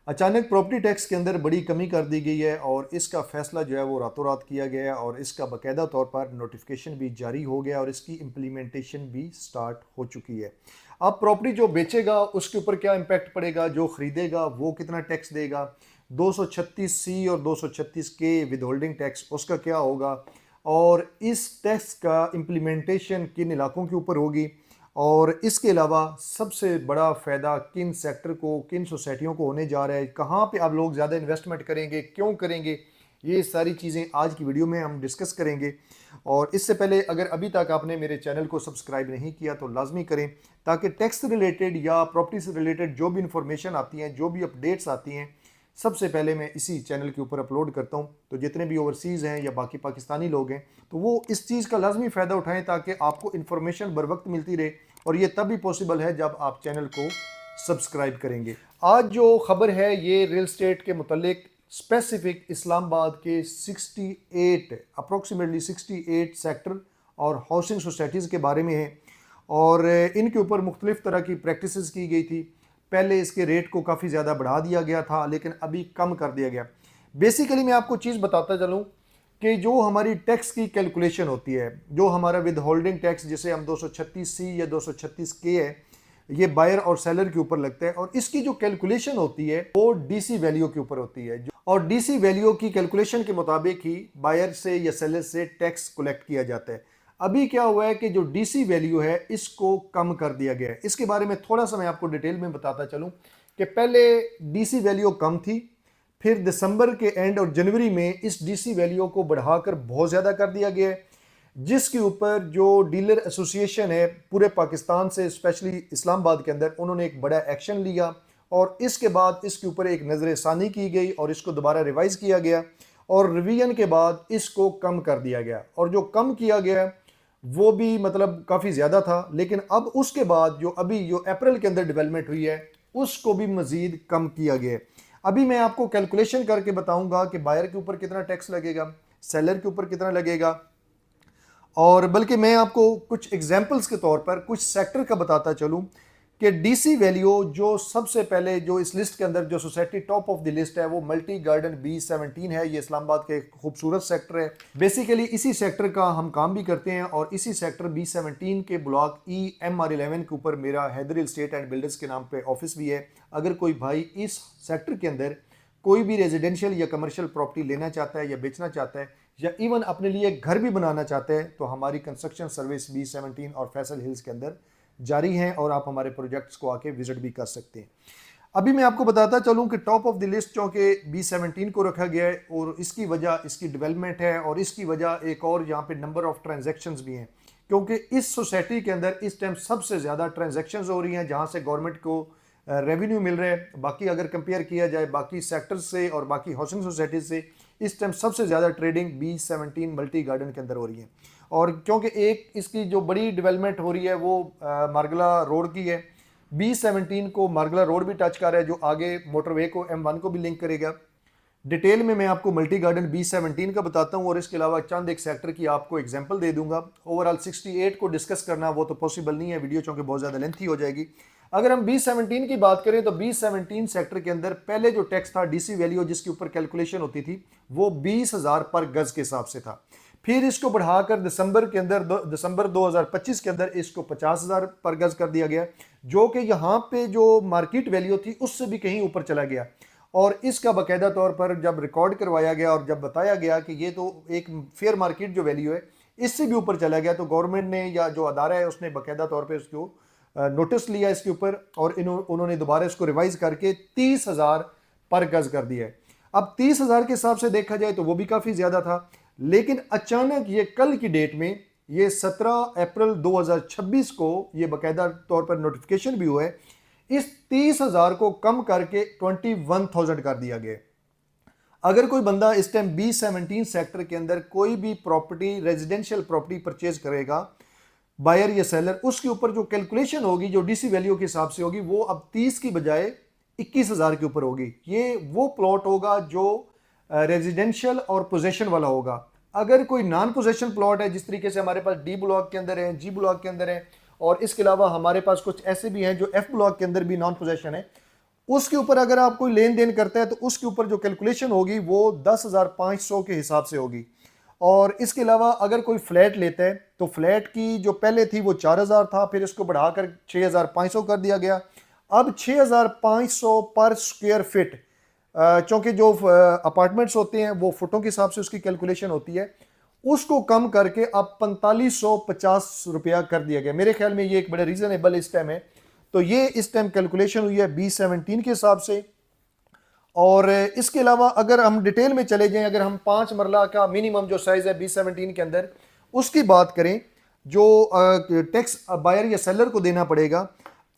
अचानक property tax के अंदर बड़ी कमी कर दी गई है और इसका फैसला जो है वो रातों रात किया गया है और इसका बाकायदा तौर पर नोटिफिकेशन भी जारी हो गया और इसकी इम्प्लीमेंटेशन भी स्टार्ट हो चुकी है। अब प्रॉपर्टी जो बेचेगा उसके ऊपर क्या इम्पैक्ट पड़ेगा, जो खरीदेगा वो कितना टैक्स देगा, 236C और 236K विद होल्डिंग टैक्स उसका क्या होगा और इस टैक्स का इम्प्लीमेंटेशन किन इलाकों के ऊपर होगी और इसके अलावा सबसे बड़ा फ़ायदा किन सेक्टर को, किन सोसाइटियों को होने जा रहा है, कहाँ पे आप लोग ज़्यादा इन्वेस्टमेंट करेंगे, क्यों करेंगे, ये सारी चीज़ें आज की वीडियो में हम डिस्कस करेंगे। और इससे पहले अगर अभी तक आपने मेरे चैनल को सब्सक्राइब नहीं किया तो लाजमी करें, ताकि टैक्स रिलेटेड या प्रॉपर्टी से रिलेटेड जो भी इंफॉर्मेशन आती हैं, जो भी अपडेट्स आती हैं, सबसे पहले मैं इसी चैनल के ऊपर अपलोड करता हूं। तो जितने भी ओवरसीज़ हैं या बाकी पाकिस्तानी लोग हैं तो वो इस चीज़ का लाजमी फ़ायदा उठाएं, ताकि आपको इन्फॉर्मेशन बर वक्त मिलती रहे और ये तब भी पॉसिबल है जब आप चैनल को सब्सक्राइब करेंगे। आज जो खबर है ये रियल स्टेट के मुतल्लिक स्पेसिफिक इस्लामाबाद के 68 अप्रोक्सीमेटली 68 सेक्टर और हाउसिंग सोसाइटीज़ के बारे में है और इनके ऊपर मुख्तलिफ तरह की प्रैक्टिसेस की गई थी। पहले इसके रेट को काफ़ी ज़्यादा बढ़ा दिया गया था लेकिन अभी कम कर दिया गया। बेसिकली मैं आपको चीज़ बताता चलूँ कि जो हमारी टैक्स की कैलकुलेशन होती है, जो हमारा विद होल्डिंग टैक्स जिसे हम 236C या 236K है, ये बायर और सेलर के ऊपर लगता है और इसकी जो कैलकुलेशन होती है वो डीसी वैल्यू के ऊपर होती है और डीसी वैल्यू की कैलकुलेशन के मुताबिक ही बायर से या सेलर से टैक्स कलेक्ट किया जाता है। अभी क्या हुआ है कि जो डीसी वैल्यू है इसको कम कर दिया गया है। इसके बारे में थोड़ा सा मैं आपको डिटेल में बताता चलूं कि पहले डीसी वैल्यू कम थी, फिर दिसंबर के एंड और जनवरी में इस डीसी वैल्यू को बढ़ाकर बहुत ज़्यादा कर दिया गया है, जिसके ऊपर जो डीलर एसोसिएशन है पूरे पाकिस्तान से, स्पेशली इस्लामाबाद के अंदर, उन्होंने एक बड़ा एक्शन लिया और इसके बाद इसके ऊपर एक नज़र षानी की गई और इसको दोबारा रिवाइज़ किया गया और रिवीजन के बाद इसको कम कर दिया गया और जो कम किया गया वो भी मतलब काफ़ी ज़्यादा था। लेकिन अब उसके बाद जो अभी जो अप्रैल के अंदर डेवलपमेंट हुई है उसको भी मज़ीद कम किया गया है। अभी मैं आपको कैलकुलेशन करके बताऊंगा कि बायर के ऊपर कितना टैक्स लगेगा, सेलर के ऊपर कितना लगेगा, और बल्कि मैं आपको कुछ एग्जांपल्स के तौर पर कुछ सेक्टर का बताता चलूं कि डीसी वैल्यू जो सबसे पहले जो इस लिस्ट के अंदर जो society top of the list है वो मल्टी गार्डन B17 है। ये इस्लामाबाद के खूबसूरत सेक्टर है। बेसिकली इसी सेक्टर का हम काम भी करते हैं और इसी सेक्टर B17 के ब्लॉक EMR11 के ऊपर मेरा हैदर एस्टेट एंड बिल्डर्स के नाम पे ऑफिस भी है। अगर कोई भाई इस सेक्टर के अंदर कोई भी रेजिडेंशियल या कमर्शियल प्रॉपर्टी लेना चाहता है या बेचना चाहता है या इवन अपने लिए घर भी बनाना चाहते हैं तो हमारी कंस्ट्रक्शन सर्विस B17 और फैसल हिल्स के अंदर जारी हैं और आप हमारे प्रोजेक्ट्स को आके विजिट भी कर सकते हैं। अभी मैं आपको बताता चलूं कि टॉप ऑफ द लिस्ट चूँकि B17 को रखा गया है और इसकी वजह इसकी डेवलपमेंट है और इसकी वजह एक और यहाँ पे नंबर ऑफ ट्रांजैक्शंस भी हैं, क्योंकि इस सोसाइटी के अंदर इस टाइम सबसे ज़्यादा ट्रांजैक्शंस हो रही हैं जहाँ से गवर्नमेंट को रेवेन्यू मिल रहा है। बाकी अगर कंपेयर किया जाए बाकी सेक्टर्स से और बाकी हाउसिंग सोसाइटीज से, इस टाइम सबसे ज़्यादा ट्रेडिंग B17 मल्टी गार्डन के अंदर हो रही है। और क्योंकि एक इसकी जो बड़ी डेवलपमेंट हो रही है वो मार्गला रोड की है। B17 को मार्गला रोड भी टच कर रहा है जो आगे मोटरवे को M1 को भी लिंक करेगा। डिटेल में मैं आपको मल्टी गार्डन B17 का बताता हूँ और इसके अलावा चंद एक सेक्टर की आपको एग्जांपल दे दूंगा। ओवरऑल 68 को डिस्कस करना वो तो पॉसिबल नहीं है, वीडियो चूँकि बहुत ज़्यादा लेंथी हो जाएगी। अगर हम B17 की बात करें तो B17 सेक्टर के अंदर पहले जो टैक्स था डीसी वैल्यू जिसके ऊपर कैलकुलेशन होती थी वो 20,000 पर गज के हिसाब से था। फिर इसको बढ़ाकर दिसंबर 2025 के अंदर इसको 50,000 पर गज कर दिया गया, जो कि यहाँ पे जो मार्केट वैल्यू थी उससे भी कहीं ऊपर चला गया। और इसका बाकायदा तौर पर जब रिकॉर्ड करवाया गया और जब बताया गया कि ये तो एक फेयर मार्केट जो वैल्यू है इससे भी ऊपर चला गया, तो गवर्नमेंट ने या जो अदारा है उसने बाकायदा तौर पर इसको नोटिस लिया इसके ऊपर और उन्होंने दोबारा इसको रिवाइज करके 30,000 पर गज कर दिया है। अब 30,000 के हिसाब से देखा जाए तो वो भी काफ़ी ज़्यादा था, लेकिन अचानक ये कल की डेट में ये 17 अप्रैल 2026 को ये बाकायदा तौर पर नोटिफिकेशन भी हुआ है, इस 30,000 को कम करके 21,000 कर दिया गया। अगर कोई बंदा इस टाइम B17 सेक्टर के अंदर कोई भी प्रॉपर्टी रेजिडेंशियल प्रॉपर्टी परचेज करेगा, बायर या सेलर, उसके ऊपर जो कैलकुलेशन होगी जो डीसी वैल्यू के हिसाब से होगी वो अब 30 की बजाय 21,000 के ऊपर होगी। ये वो प्लॉट होगा जो रेजिडेंशियल और पोजेशन वाला होगा। अगर कोई नॉन पोजेशन प्लॉट है, जिस तरीके से हमारे पास D ब्लॉक के अंदर है, G ब्लॉक के अंदर है और इसके अलावा हमारे पास कुछ ऐसे भी हैं जो F ब्लॉक के अंदर भी नॉन पोजेशन है, उसके ऊपर अगर आप कोई लेन देन करता है तो उसके ऊपर जो कैलकुलेशन होगी वो 10,500 के हिसाब से होगी। और इसके अलावा अगर कोई फ्लैट लेता है तो फ्लैट की जो पहले थी वो 4,000 था, फिर इसको बढ़ाकर 6,500 कर दिया गया। अब 6,500 पर स्क्वायर फिट, चूंकि जो अपार्टमेंट्स होते हैं वो फुटों के हिसाब से उसकी कैलकुलेशन होती है, उसको कम करके अब 4550 रुपया कर दिया गया। मेरे ख्याल में ये एक बड़े रीजनेबल इस टाइम है। तो ये इस टाइम कैलकुलेशन हुई है B17 के हिसाब से। और इसके अलावा अगर हम डिटेल में चले जाएं, अगर हम 5 मरला का मिनिमम जो साइज है B17 के अंदर उसकी बात करें, जो टैक्स बायर या सेलर को देना पड़ेगा,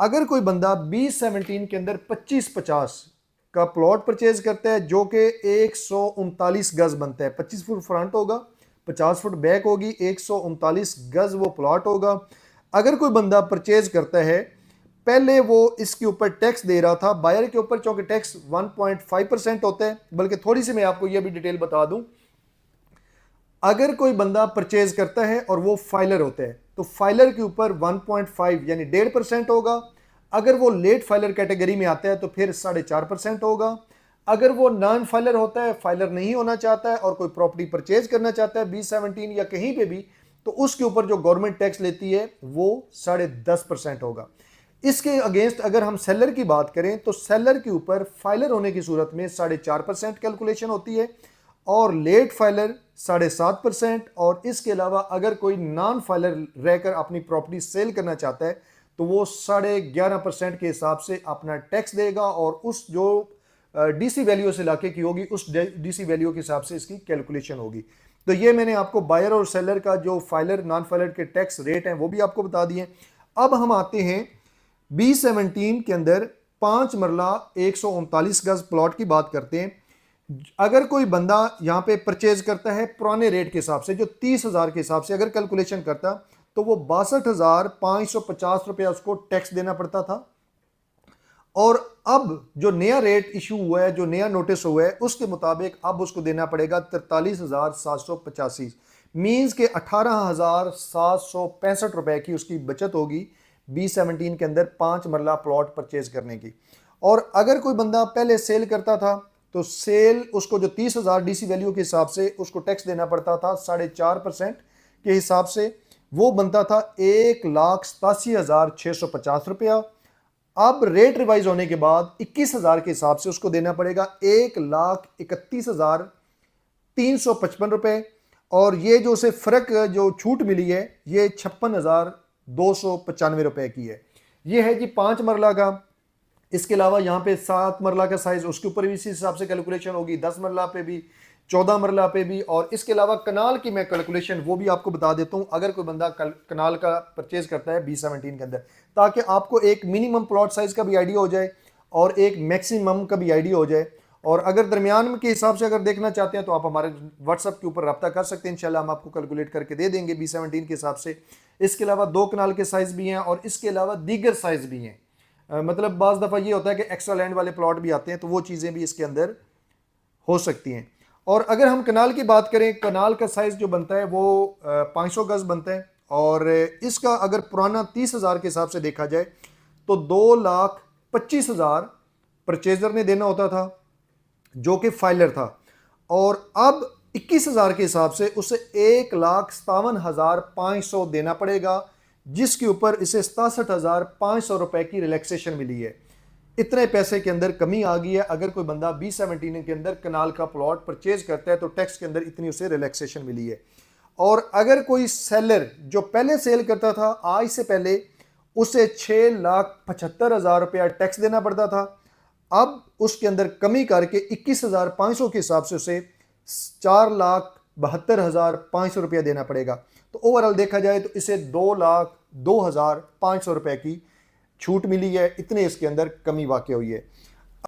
अगर कोई बंदा B17 के अंदर 25-50 का प्लॉट परचेज करता है जो कि 139 गज बनता है, 25 फुट फ्रंट होगा, 50 फुट बैक होगी, 139 गज वो प्लॉट होगा। अगर कोई बंदा परचेज करता है, पहले वो इसके ऊपर टैक्स दे रहा था बायर के ऊपर, चूंकि टैक्स 1.5% होता है, बल्कि थोड़ी सी मैं आपको यह भी डिटेल बता दूं, अगर कोई बंदा परचेज करता है और वो फाइलर होता है तो फाइलर के ऊपर 1.5 यानी 1.5% होगा। अगर वो लेट फाइलर कैटेगरी में आता है तो फिर 4.5% होगा। अगर वो नॉन फाइलर होता है, फाइलर नहीं होना चाहता है और कोई प्रॉपर्टी परचेज करना चाहता है B17 या कहीं पे भी, तो उसके ऊपर जो गवर्नमेंट टैक्स लेती है वो 10.5% होगा। इसके अगेंस्ट अगर हम सेलर की बात करें तो सेलर के ऊपर फाइलर होने की सूरत में 4.5% कैलकुलेशन होती है और लेट फाइलर 7.5%। और इसके अलावा अगर कोई नॉन फाइलर रहकर अपनी प्रॉपर्टी सेल करना चाहता है तो वो 11.5% के हिसाब से अपना टैक्स देगा और उस जो डीसी वैल्यू से इलाके की होगी उस डीसी वैल्यू के हिसाब से इसकी कैलकुलेशन होगी। तो ये मैंने आपको बायर और सेलर का जो फाइलर नॉन फाइलर के टैक्स रेट हैं वो भी आपको बता दिए। अब हम आते हैं B17 के अंदर 5 मरला 139 गज प्लॉट की बात करते हैं। अगर कोई बंदा यहां पे परचेज करता है पुराने रेट के हिसाब से, जो 30,000 के हिसाब से अगर कैलकुलेशन करता, तो वो 62,550 रुपया उसको टैक्स देना पड़ता था। और अब जो नया रेट इशू हुआ है, जो नया नोटिस हुआ है, उसके मुताबिक अब उसको देना पड़ेगा 43,785, मीन्स के 18,765 रुपए की उसकी बचत होगी B17 के अंदर 5 मरला प्लॉट परचेज करने की। और अगर कोई बंदा पहले सेल करता था तो सेल उसको जो 30,000 डीसी वैल्यू के हिसाब से उसको टैक्स देना पड़ता था 4.5% के हिसाब से, वो बनता था 1,87,650 रुपया। अब रेट रिवाइज होने के बाद 21,000 के हिसाब से उसको देना पड़ेगा 1,31,355 रुपए। और ये जो उसे फर्क जो छूट मिली है ये 56,295 रुपए की है। ये है जी 5 मरला का। इसके अलावा यहाँ पे 7 मरला का साइज, उसके ऊपर भी इसी हिसाब से कैलकुलेशन होगी, 10 मरला पे भी, 14 मरला पे भी। और इसके अलावा कनाल की मैं कैलकुलेशन वो भी आपको बता देता हूँ अगर कोई बंदा कनाल का परचेज करता है B17 के अंदर, ताकि आपको एक मिनिमम प्लॉट साइज का भी आइडिया हो जाए और एक मैक्सिमम का भी आइडिया हो जाए। और अगर दरमियान के हिसाब से अगर देखना चाहते हैं तो आप हमारे व्हाट्सएप के ऊपर रब्ता कर सकते हैं, इंशाल्लाह हम आपको कैलकुलेट करके दे देंगे B17 के हिसाब से। इसके अलावा 2 कनाल के साइज भी हैं और इसके अलावा दीगर साइज भी हैं। मतलब बाज़ दफ़ा ये होता है कि एक्स्ट्रा लैंड वाले प्लॉट भी आते हैं, तो वो चीज़ें भी इसके अंदर हो सकती हैं। और अगर हम कनाल की बात करें, कनाल का साइज़ जो बनता है वो 500 गज बनता है। और इसका अगर पुराना 30,000 के हिसाब से देखा जाए तो 2,25,000 परचेजर ने देना होता था जो कि फाइलर था, और अब 21,000 के हिसाब से उसे 1,57,500 देना पड़ेगा, जिसके ऊपर इसे 67,500 रुपए की रिलैक्सेशन मिली है। इतने पैसे के अंदर कमी आ गई है। अगर कोई बंदा B17 के अंदर कनाल का प्लॉट परचेज करता है तो टैक्स के अंदर इतनी उसे रिलैक्सेशन मिली है। और अगर कोई सेलर जो पहले सेल करता था आज से पहले, उसे 6,75,000 रुपया टैक्स देना पड़ता था, अब उसके अंदर कमी करके 21,500 के हिसाब से उसे 4,72,500 रुपया देना पड़ेगा। तो ओवरऑल देखा जाए तो इसे 2,02,500 रुपए की छूट मिली है। इतने इसके अंदर कमी वाक़ हुई है।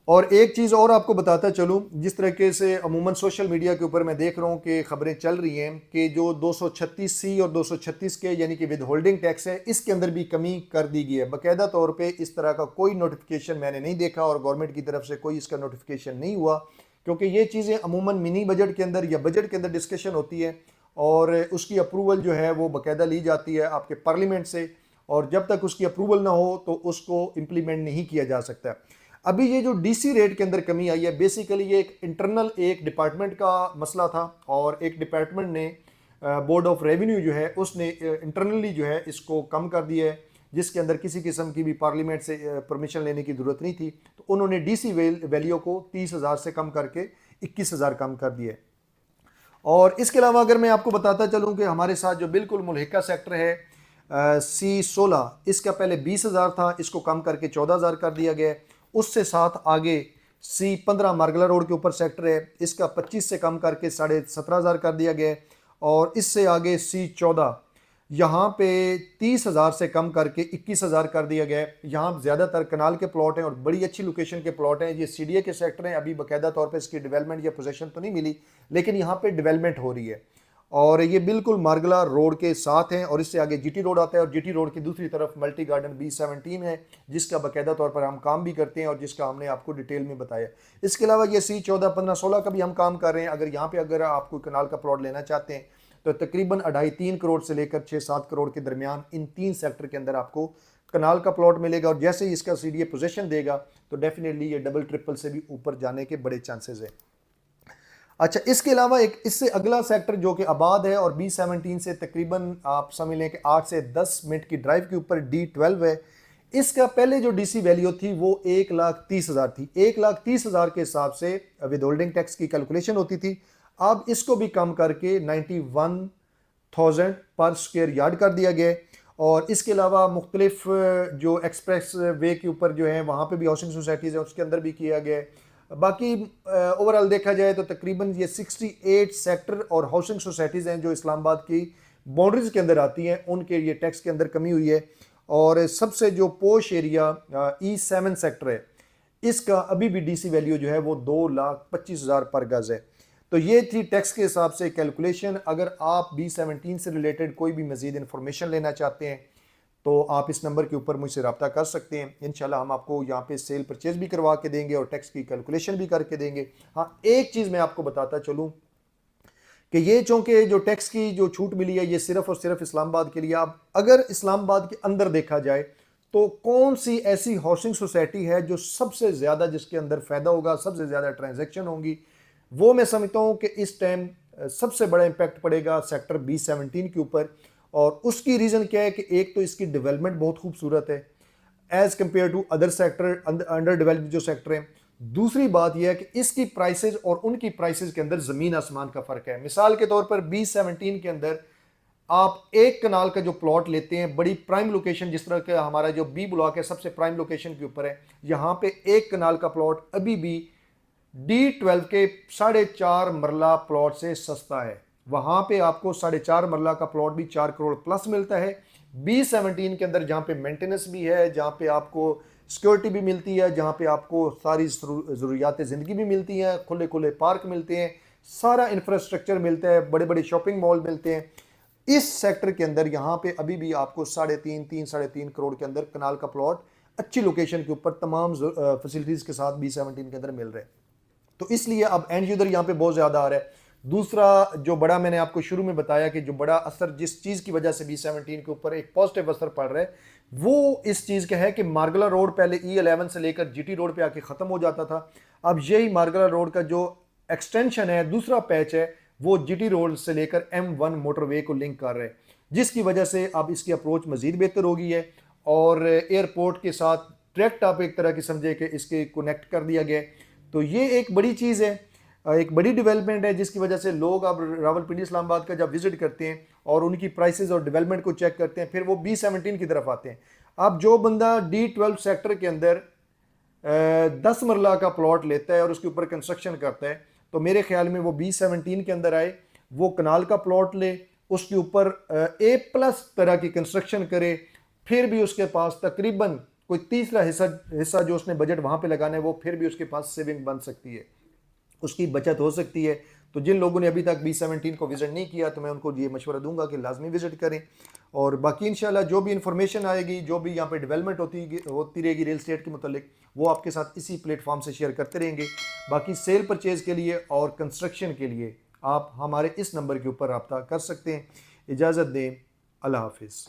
और एक चीज़ और आपको बताता चलूँ, जिस तरीके से अमूमन सोशल मीडिया के ऊपर मैं देख रहा हूँ कि ख़बरें चल रही हैं कि जो 236C और 236 के यानी कि विद होल्डिंग टैक्स है, इसके अंदर भी कमी कर दी गई है। बाकायदा तौर पे इस तरह का कोई नोटिफिकेशन मैंने नहीं देखा और गवर्नमेंट की तरफ से कोई इसका नोटिफिकेशन नहीं हुआ, क्योंकि ये चीज़ें अमूमन मिनी बजट के अंदर या बजट के अंदर डिस्कशन होती है और उसकी अप्रूवल जो है वो बाकायदा ली जाती है आपके पार्लियामेंट से, और जब तक उसकी अप्रूवल ना हो तो उसको इम्प्लीमेंट नहीं किया जा सकता। अभी ये जो डीसी रेट के अंदर कमी आई है, बेसिकली ये एक इंटरनल एक डिपार्टमेंट का मसला था, और एक डिपार्टमेंट ने बोर्ड ऑफ रेवेन्यू जो है उसने इंटरनली जो है इसको कम कर दिया है, जिसके अंदर किसी किस्म की भी पार्लियामेंट से परमिशन लेने की ज़रूरत नहीं थी। तो उन्होंने डीसी वैल्यू को 30,000 से कम करके 21,000 कम कर दिया है। और इसके अलावा अगर मैं आपको बताता चलूं कि हमारे साथ जो बिल्कुल मुल्हिका सेक्टर है C16, इसका पहले 20,000 था, इसको कम करके 14,000 कर दिया गया है। उससे साथ आगे C15 मार्गला रोड के ऊपर सेक्टर है, इसका 25 से कम करके 17,500 कर दिया गया है। और इससे आगे C14 यहाँ पे 30,000 से कम करके 21,000 कर दिया गया है। यहाँ ज़्यादातर कनाल के प्लॉट हैं और बड़ी अच्छी लोकेशन के प्लॉट हैं। ये CDA के सेक्टर हैं, अभी बाकायदा तौर पे इसकी डेवलपमेंट या पोजीशन तो नहीं मिली, लेकिन यहाँ पे डेवलपमेंट हो रही है। और ये बिल्कुल मार्गला रोड के साथ हैं, और इससे आगे GT रोड आता है, और GT रोड की दूसरी तरफ मल्टी गार्डन B17 है, जिसका बाकायदा तौर पर हम काम भी करते हैं और जिसका हमने आपको डिटेल में बताया। इसके अलावा ये C14, 15, 16 का भी हम काम कर रहे हैं। अगर यहाँ पे अगर आप कोई कनाल का प्लॉट लेना चाहते हैं तो तकरीबन 2.5-3 करोड़ से लेकर 6-7 करोड़ के दरमियान इन 3 सेक्टर के अंदर आपको कनाल का प्लॉट मिलेगा। और जैसे ही इसका CDA पोजीशन देगा तो डेफिनेटली ये डबल ट्रिपल से भी ऊपर जाने के बड़े चांसेस हैं। अच्छा, इसके अलावा एक इससे अगला सेक्टर जो कि आबाद है और B17 से तकरीबन आप समझ लें कि 8 से 10 मिनट की ड्राइव के ऊपर D12 है। इसका पहले जो डीसी वैल्यू थी वो 1,30,000 थी। 1,30,000 के हिसाब से विद होल्डिंग टैक्स की कैलकुलेशन होती थी। अब इसको भी कम करके 91,000 पर स्क्वायर यार्ड कर दिया गया। और इसके अलावा मुख्तलिफ जो एक्सप्रेस वे के ऊपर जो है वहाँ पे भी हाउसिंग सोसाइटीज़ है, उसके अंदर भी किया गया है। बाकी ओवरऑल देखा जाए तो तकरीबन ये 68 सेक्टर और हाउसिंग सोसाइटीज़ हैं जो इस्लामाबाद की बाउंड्रीज के अंदर आती हैं, उनके ये टैक्स के अंदर कमी हुई है। और सबसे जो पोश एरिया E7 सेक्टर है, इसका अभी भी डीसी वैल्यू जो है वो 2,25,000 पर गज है। तो ये थी टैक्स के हिसाब से कैलकुलेशन। अगर आप B17 से रिलेटेड कोई भी मजीद इन्फॉर्मेशन लेना चाहते हैं तो आप इस नंबर के ऊपर मुझसे रब्ता कर सकते हैं। इंशाल्लाह हम आपको यहाँ पे सेल परचेज भी करवा के देंगे और टैक्स की कैलकुलेशन भी करके देंगे। हाँ, एक चीज़ मैं आपको बताता चलूँ कि ये चूँकि जो टैक्स की जो छूट मिली है ये सिर्फ और सिर्फ इस्लामाबाद के लिए। अब अगर इस्लामाबाद के अंदर देखा जाए तो कौन सी ऐसी हाउसिंग सोसाइटी है जो सबसे ज़्यादा जिसके अंदर फ़ायदा होगा, सबसे ज़्यादा ट्रांजैक्शन होंगी, वो मैं समझता हूँ कि इस टाइम सबसे बड़ा इम्पैक्ट पड़ेगा सेक्टर B17 के ऊपर। और उसकी रीज़न क्या है कि एक तो इसकी डेवलपमेंट बहुत खूबसूरत है as compared to other sector, under developed जो सेक्टर हैं। दूसरी बात यह है कि इसकी प्राइसेस और उनकी प्राइसेस के अंदर ज़मीन आसमान का फ़र्क है। मिसाल के तौर पर B17 के अंदर आप एक कनाल का जो प्लॉट लेते हैं, बड़ी प्राइम लोकेशन, जिस तरह का हमारा जो B ब्लॉक है सबसे प्राइम लोकेशन के ऊपर है, यहाँ पे एक कनाल का प्लॉट अभी भी D12 के 4.5 मरला प्लॉट से सस्ता है। वहाँ पे आपको 4.5 मरला का प्लॉट भी 4 करोड़ प्लस मिलता है। B17 के अंदर जहाँ पे मेंटेनेंस भी है, जहाँ पे आपको सिक्योरिटी भी मिलती है, जहाँ पे आपको सारी ज़रूरियात ज़िंदगी भी मिलती हैं, खुले खुले पार्क मिलते हैं, सारा इंफ्रास्ट्रक्चर मिलता है, बड़े बड़े शॉपिंग मॉल मिलते हैं। इस सेक्टर के अंदर यहाँ पे अभी भी आपको 3.5 करोड़ के अंदर कनाल का प्लॉट अच्छी लोकेशन के ऊपर तमाम फैसिलिटीज़ के साथ B17 के अंदर मिल रहे हैं। तो इसलिए अब एंड यूजर यहाँ पे बहुत ज़्यादा आ रहा है। दूसरा जो बड़ा मैंने आपको शुरू में बताया कि जो बड़ा असर जिस चीज़ की वजह से B17 के ऊपर एक पॉजिटिव असर पड़ रहा है वो इस चीज़ का है कि मार्गला रोड पहले E11 से लेकर GT रोड पे आके ख़त्म हो जाता था। अब यही मार्गला रोड का जो एक्सटेंशन है, दूसरा पैच है, वो GT रोड से लेकर M1 मोटरवे को लिंक कर रहे हैं, जिसकी वजह से अब इसकी अप्रोच मज़ीद बेहतर हो गई है। और एयरपोर्ट के साथ डायरेक्ट आप एक तरह की समझे कि इसके कनेक्ट कर दिया गया। तो ये एक बड़ी चीज़ है, एक बड़ी डेवलपमेंट है, जिसकी वजह से लोग अब रावलपिंडी इस्लामाबाद का जब विजिट करते हैं और उनकी प्राइसेस और डेवलपमेंट को चेक करते हैं, फिर वो B17 की तरफ आते हैं। अब जो बंदा D12 सेक्टर के अंदर 10 मरला का प्लॉट लेता है और उसके ऊपर कंस्ट्रक्शन करता है, तो मेरे ख्याल में वो B17 के अंदर आए, वो कनाल का प्लॉट ले, उसके ऊपर A+ तरह की कंस्ट्रक्शन करे, फिर भी उसके पास तकरीबन कोई तीसरा हिस्सा जो उसने बजट वहाँ पे लगाना है वो फिर भी उसके पास सेविंग बन सकती है, उसकी बचत हो सकती है। तो जिन लोगों ने अभी तक B17 को विज़िट नहीं किया तो मैं उनको ये मशवरा दूंगा कि लाजमी विज़िट करें। और बाकी इंशाल्लाह जो भी इंफॉर्मेशन आएगी, जो भी यहाँ पे डेवलपमेंट होती रहेगी रियल एस्टेट के मुतालिक, वो आपके साथ इसी प्लेटफॉर्म से शेयर करते रहेंगे। बाकी सेल परचेज़ के लिए और कंस्ट्रक्शन के लिए आप हमारे इस नंबर के ऊपर रब्ता कर सकते हैं। इजाज़त दें, अल्लाह हाफिज़।